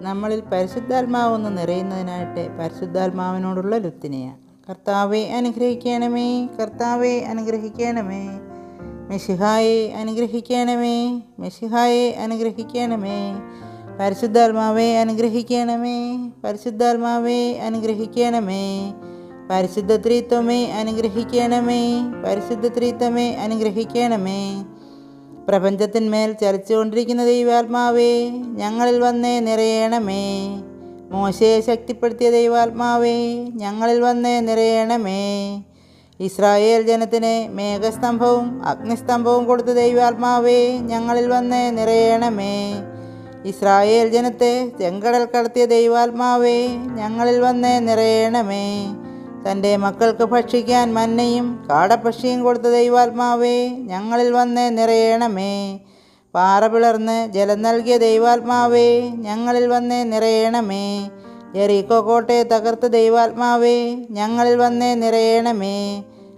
നമ്മളിൽ പരിശുദ്ധാത്മാവൊന്ന് നിറയുന്നതിനായിട്ട് പരിശുദ്ധാത്മാവിനോടുള്ള ലുത്തിനിയ. കർത്താവെ അനുഗ്രഹിക്കണമേ, കർത്താവെ അനുഗ്രഹിക്കണമേ. മെശിഹായെ അനുഗ്രഹിക്കണമേ, മെശിഹായെ അനുഗ്രഹിക്കണമേ. പരിശുദ്ധാത്മാവെ അനുഗ്രഹിക്കണമേ, പരിശുദ്ധാത്മാവെ അനുഗ്രഹിക്കണമേ. പരിശുദ്ധ ത്രിത്വമേ അനുഗ്രഹിക്കണമേ, പരിശുദ്ധ ത്രിത്വമേ അനുഗ്രഹിക്കണമേ. പ്രപഞ്ചത്തിന്മേൽ ചലിച്ചുകൊണ്ടിരിക്കുന്ന ദൈവാത്മാവേ, ഞങ്ങളിൽ വന്നേ നിറയണമേ. മോശയെ ശക്തിപ്പെടുത്തിയ ദൈവാത്മാവേ, ഞങ്ങളിൽ വന്നേ നിറയണമേ. ഇസ്രായേൽ ജനത്തിന് മേഘസ്തംഭവും അഗ്നിസ്തംഭവും കൊടുത്ത ദൈവാത്മാവേ, ഞങ്ങളിൽ വന്നേ നിറയണമേ. ഇസ്രായേൽ ജനത്തെ ചെങ്കടൽ കടത്തിയ ദൈവാത്മാവേ, ഞങ്ങളിൽ വന്നേ നിറയണമേ. തൻ്റെ മക്കൾക്ക് ഭക്ഷിക്കാൻ മന്നയും കാടപ്പക്ഷിയും കൊടുത്ത ദൈവാത്മാവേ, ഞങ്ങളിൽ വന്നേ നിറയണമേ. പാറ പിളർന്ന് ജലം നൽകിയ ദൈവാത്മാവേ, ഞങ്ങളിൽ വന്നേ നിറയണമേ. യെരിക്കോ കോട്ടയെ തകർത്ത ദൈവാത്മാവേ, ഞങ്ങളിൽ വന്നേ നിറയണമേ.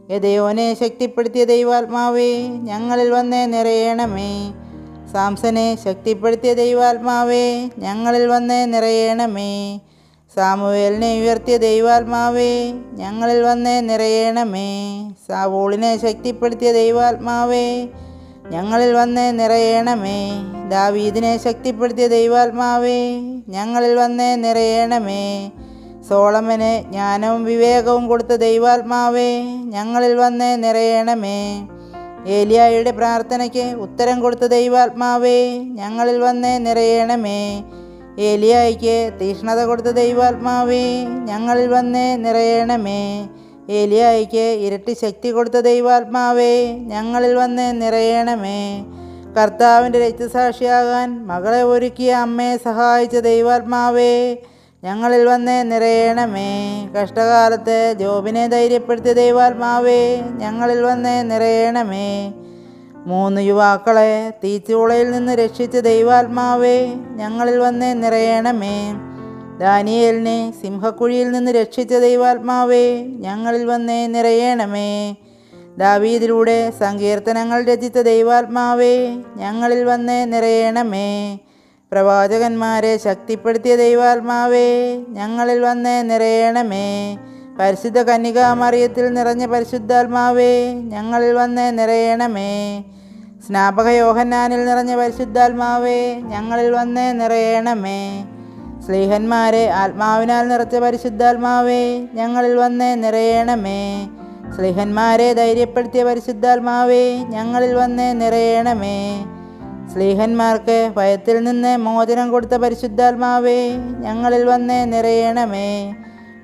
ഗിദെയോനെ ശക്തിപ്പെടുത്തിയ ദൈവാത്മാവേ, ഞങ്ങളിൽ വന്നേ നിറയണമേ. സാംസനെ ശക്തിപ്പെടുത്തിയ ദൈവാത്മാവേ, ഞങ്ങളിൽ വന്നേ നിറയണമേ. സാമുവേലിനെ ഉയർത്തിയ ദൈവാത്മാവേ, ഞങ്ങളിൽ വന്നേ നിറയണമേ. സാവൂളിനെ ശക്തിപ്പെടുത്തിയ ദൈവാത്മാവേ, ഞങ്ങളിൽ വന്നേ നിറയണമേ. ദാവീദിനെ ശക്തിപ്പെടുത്തിയ ദൈവാത്മാവേ, ഞങ്ങളിൽ വന്നേ നിറയണമേ. സോളമന് ജ്ഞാനവും വിവേകവും കൊടുത്ത ദൈവാത്മാവേ, ഞങ്ങളിൽ വന്നേ നിറയണമേ. ഏലിയായുടെ പ്രാർത്ഥനയ്ക്ക് ഉത്തരം കൊടുത്ത ദൈവാത്മാവേ, ഞങ്ങളിൽ വന്നേ നിറയണമേ. ഏലിയായ്ക്ക് തീഷ്ണത കൊടുത്ത ദൈവാത്മാവേ, ഞങ്ങളിൽ വന്നേ നിറയണമേ. ഏലിയായ്ക്ക് ഇരട്ടി ശക്തി കൊടുത്ത ദൈവാത്മാവേ, ഞങ്ങളിൽ വന്നേ നിറയണമേ. കർത്താവിൻ്റെ രക്തസാക്ഷിയാകാൻ മകളെ ഒരുക്കിയ അമ്മയെ സഹായിച്ച ദൈവാത്മാവേ, ഞങ്ങളിൽ വന്നേ നിറയണമേ. കഷ്ടകാലത്ത് ജോബിനെ ധൈര്യപ്പെടുത്തിയ ദൈവാത്മാവേ, ഞങ്ങളിൽ വന്നേ നിറയണമേ. 3 യുവാക്കളെ തീച്ചൂളയിൽ നിന്ന് രക്ഷിച്ച ദൈവാത്മാവേ, ഞങ്ങളിൽ വന്നേ നിറയണമേ. ദാനിയേലിനെ സിംഹക്കുഴിയിൽ നിന്ന് രക്ഷിച്ച ദൈവാത്മാവേ, ഞങ്ങളിൽ വന്നേ നിറയണമേ. ദാവീദിലൂടെ സങ്കീർത്തനങ്ങൾ രചിച്ച ദൈവാത്മാവേ, ഞങ്ങളിൽ വന്നേ നിറയണമേ. പ്രവാചകന്മാരെ ശക്തിപ്പെടുത്തിയ ദൈവാത്മാവേ, ഞങ്ങളിൽ വന്നേ നിറയണമേ. പരിശുദ്ധ കന്യകാമറിയത്തിൽ നിറഞ്ഞ പരിശുദ്ധാത്മാവേ, ഞങ്ങളിൽ വന്നേ നിറയണമേ. സ്നാപക യോഹന്നാനിൽ നിറഞ്ഞ പരിശുദ്ധാത്മാവേ, ഞങ്ങളിൽ വന്നേ നിറയണമേ. സ്ലീഹന്മാരെ ആത്മാവിനാൽ നിറച്ച പരിശുദ്ധാത്മാവേ, ഞങ്ങളിൽ വന്നേ നിറയണമേ. സ്ലീഹന്മാരെ ധൈര്യപ്പെടുത്തിയ പരിശുദ്ധാത്മാവേ, ഞങ്ങളിൽ വന്നേ നിറയണമേ. സ്ലീഹന്മാർക്ക് ഭയത്തിൽ നിന്ന് മോചനം കൊടുത്ത പരിശുദ്ധാത്മാവേ, ഞങ്ങളിൽ വന്നേ നിറയണമേ.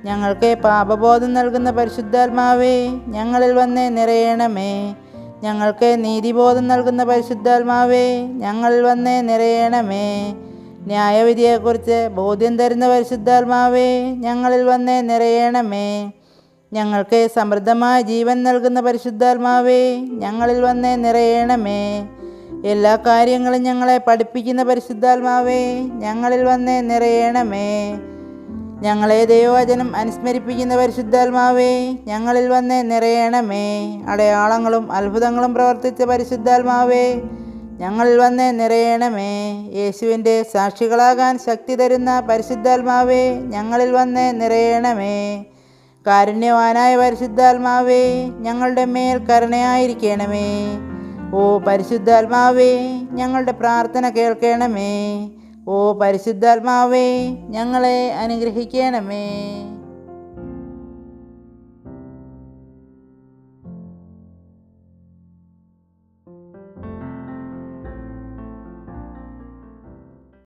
ഞങ്ങൾക്ക് പാപബോധം നൽകുന്ന പരിശുദ്ധാത്മാവേ, ഞങ്ങളിൽ വന്നേ നിറയണമേ. ഞങ്ങൾക്ക് നീതിബോധം നൽകുന്ന പരിശുദ്ധാത്മാവേ, ഞങ്ങളിൽ വന്നേ നിറയണമേ. ന്യായവിധിയെക്കുറിച്ച് ബോധ്യം തരുന്ന പരിശുദ്ധാത്മാവേ, ഞങ്ങളിൽ വന്നേ നിറയണമേ. ഞങ്ങൾക്ക് സമൃദ്ധമായ ജീവൻ നൽകുന്ന പരിശുദ്ധാത്മാവേ, ഞങ്ങളിൽ വന്നേ നിറയണമേ. എല്ലാ കാര്യങ്ങളും ഞങ്ങളെ പഠിപ്പിക്കുന്ന പരിശുദ്ധാത്മാവേ, ഞങ്ങളിൽ വന്നേ നിറയണമേ. ഞങ്ങളെ ദൈവവചനം അനുസ്മരിപ്പിക്കുന്ന പരിശുദ്ധാത്മാവേ, ഞങ്ങളിൽ വന്നേ നിറയണമേ. അടയാളങ്ങളും അത്ഭുതങ്ങളും പ്രവർത്തിച്ച പരിശുദ്ധാത്മാവേ, ഞങ്ങളിൽ വന്നേ നിറയണമേ. യേശുവിൻ്റെ സാക്ഷികളാകാൻ ശക്തി തരുന്ന പരിശുദ്ധാത്മാവേ, ഞങ്ങളിൽ വന്നേ നിറയണമേ. കാരുണ്യവാനായ പരിശുദ്ധാത്മാവേ, ഞങ്ങളുടെ മേൽ കരുണയായിരിക്കണമേ. ഓ പരിശുദ്ധാത്മാവേ, ഞങ്ങളുടെ പ്രാർത്ഥന കേൾക്കണമേ. ഓ പരിശുദ്ധാത്മാവേ, ഞങ്ങളെ അനുഗ്രഹിക്കണമേ.